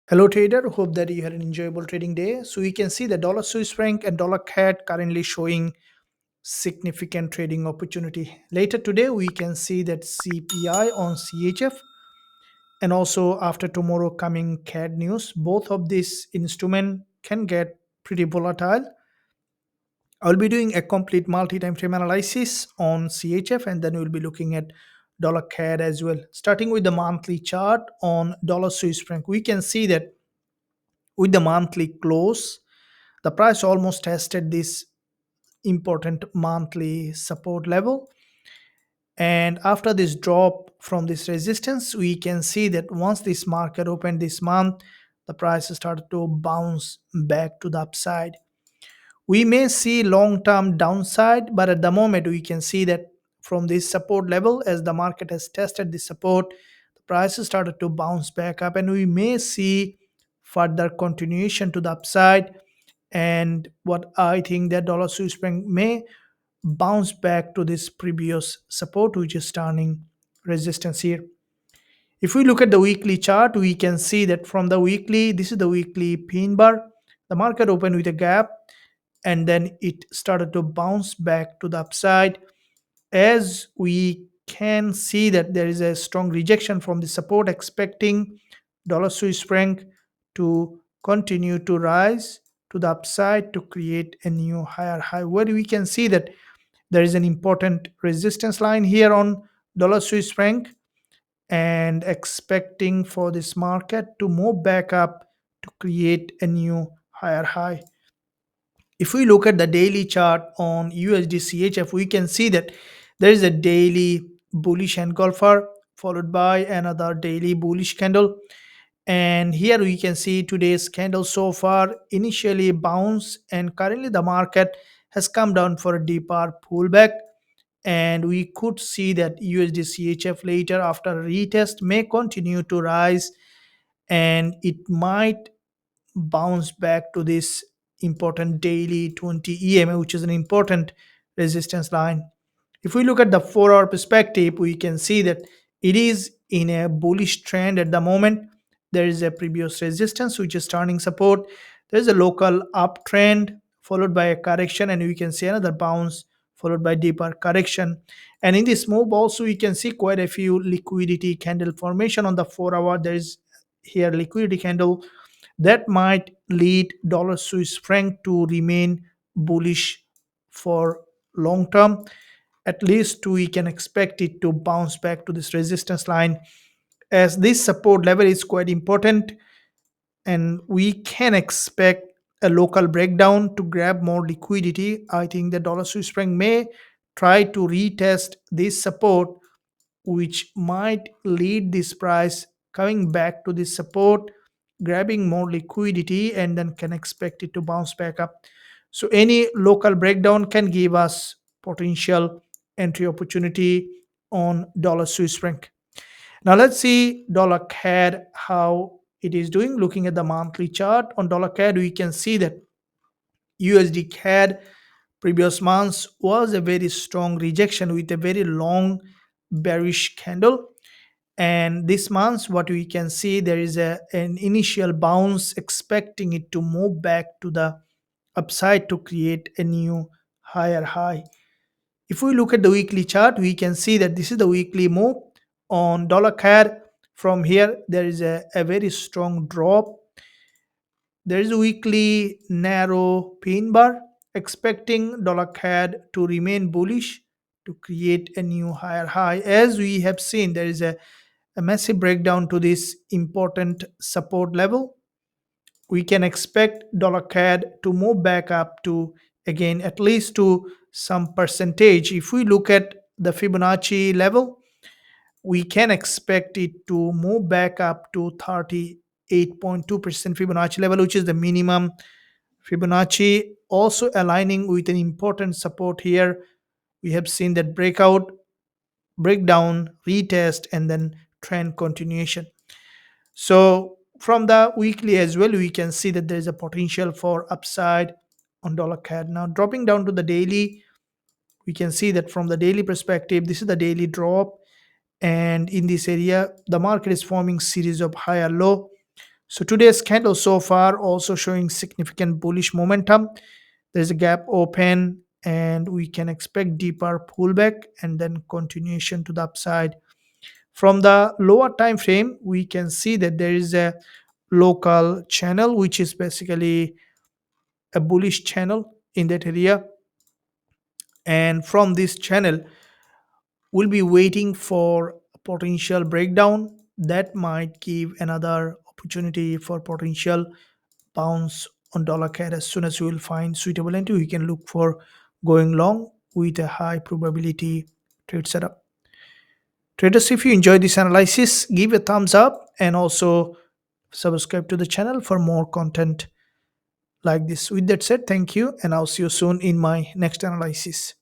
Hello trader, hope that you had an enjoyable trading day. So we can see the dollar Swiss franc and dollar CAD currently showing significant trading opportunity. Later today we can see that CPI on CHF and also after tomorrow coming CAD news. Both of these instrument can get pretty volatile. I'll be doing a complete multi-time frame analysis on CHF and then we'll be looking at dollar CAD as well. Starting with the monthly chart on dollar Swiss franc, we can see that with the monthly close, the price almost tested this important monthly support level. And after this drop from this resistance, we can see that once this market opened this month, the price started to bounce back to the upside. We may see long term downside, but at the moment, we can see that from this support level, as the market has tested this support, the price started to bounce back up, and we may see further continuation to the upside. And what I think that dollar Swiss franc may bounce back to this previous support, which is turning resistance here. If we look at the weekly chart, we can see that from the weekly, this is the weekly pin bar. The market opened with a gap and then it started to bounce back to the upside. As we can see that there is a strong rejection from the support, expecting dollar Swiss franc to continue to rise to the upside to create a new higher high, where we can see that there is an important resistance line here on dollar Swiss franc, and expecting for this market to move back up to create a new higher high. If we look at the daily chart on USD CHF, we can see that there is a daily bullish engulfer followed by another daily bullish candle. And here we can see today's candle so far initially bounce, and currently the market has come down for a deeper pullback. And we could see that USD CHF later after retest may continue to rise, and it might bounce back to this important daily 20 EMA, which is an important resistance line. If we look at the 4 hour perspective, we can see that it is in a bullish trend at the moment. There is a previous resistance which is turning support. There is a local uptrend followed by a correction, and we can see another bounce followed by deeper correction. And in this move, also we can see quite a few liquidity candle formation on the 4 hour. There is here liquidity candle that might lead dollar Swiss franc to remain bullish for long term. At least we can expect it to bounce back to this resistance line, as this support level is quite important, and we can expect a local breakdown to grab more liquidity. I think the dollar Swiss franc may try to retest this support, which might lead this price coming back to this support, grabbing more liquidity, and then can expect it to bounce back up. So any local breakdown can give us potential entry opportunity on dollar Swiss franc. Now let's see dollar CAD how it is doing. Looking at the monthly chart on dollar CAD, we can see that USD CAD previous months was a very strong rejection with a very long bearish candle. And this month, what we can see, there is an initial bounce, expecting it to move back to the upside to create a new higher high. If we look at the weekly chart, we can see that this is the weekly move on dollar CAD. From here, there is a very strong drop. There is a weekly narrow pin bar, expecting dollar CAD to remain bullish to create a new higher high. As we have seen, there is a massive breakdown to this important support level. We can expect dollar CAD to move back up to, again, at least to some percentage. If we look at the Fibonacci level, we can expect it to move back up to 38.2% Fibonacci level, which is the minimum Fibonacci, also aligning with an important support here. We have seen that breakout, breakdown, retest, and then trend continuation. So from the weekly as well, we can see that there is a potential for upside on dollar CAD. Now dropping down to the daily, we can see that from the daily perspective, this is the daily drop, and in this area, the market is forming series of higher low. So today's candle so far also showing significant bullish momentum. There's a gap open and we can expect deeper pullback and then continuation to the upside. From the lower time frame, we can see that there is a local channel which is basically a bullish channel in that area, and from this channel we'll be waiting for a potential breakdown that might give another opportunity for potential bounce on dollar CAD. As soon as we will find suitable entry, we can look for going long with a high probability trade setup. Traders, if you enjoyed this analysis, give a thumbs up and also subscribe to the channel for more content like this. With that said, thank you, and I'll see you soon in my next analysis.